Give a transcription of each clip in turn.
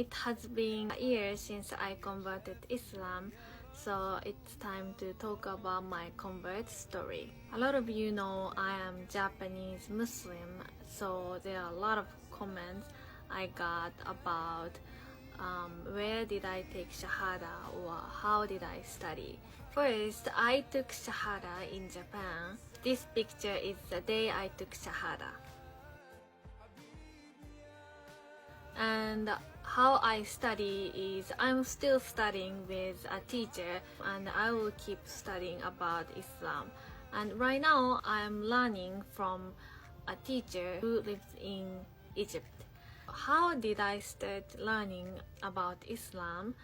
It has been a year since I converted Islam, so it's time to talk about my convert story. A lot of you know I am Japanese Muslim, so there are a lot of comments I got about where did I take Shahada or how did I study. First, I took Shahada in Japan. This picture is the day I took Shahada. And how I study is I'm still studying with a teacher and I will keep studying about Islam. And right now I'm learning from a teacher who lives in Egypt. How did I start learning about Islam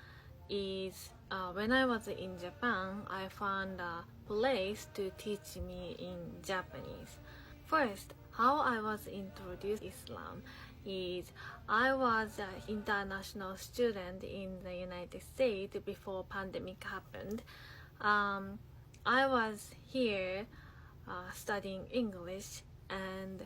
is when I was in Japan, I found a place to teach me in Japanese. First, how I was introduced to Islam is I was an international student in the United States before pandemic happened. I was here studying English and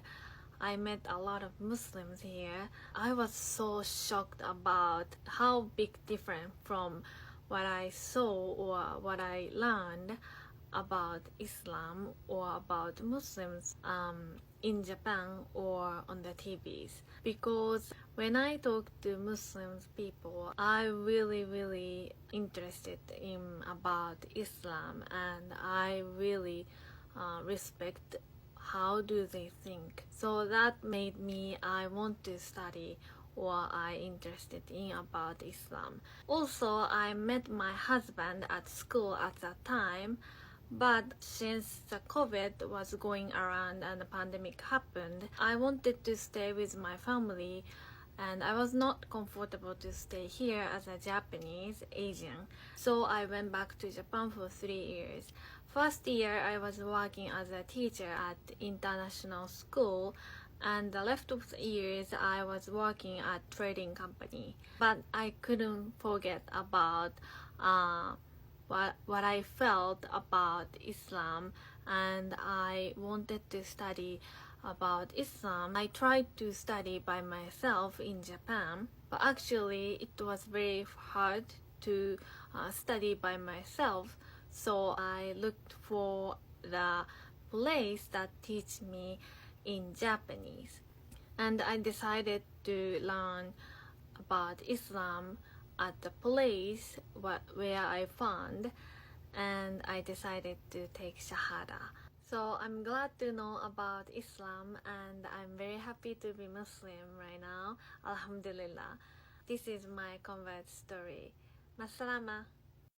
I met a lot of Muslims here. I was so shocked about how big different from what I saw or what I learned about Islam or about Muslims in Japan or on the TVs. Because when I talk to Muslims people, I really interested in about Islam and I really respect how do they think. So that made me I want to study or I interested in about Islam. Also, I met my husband at school at that time, but since the COVID was going around and the pandemic happened, I wanted to stay with my family and I was not comfortable to stay here as a Japanese Asian. So I went back to Japan for 3 years. First year I was working as a teacher at international school, and the rest of the years I was working at trading company. But I couldn't forget about what I felt about Islam, and I wanted to study about Islam. I tried to study by myself in Japan, but actually it was very hard to study by myself. So I looked for the place that teach me in Japanese. And I decided to learn about Islam at the place where I found, and I decided to take Shahada. So I'm glad to know about Islam and I'm very happy to be Muslim right now. Alhamdulillah. This is my convert story. Masalama.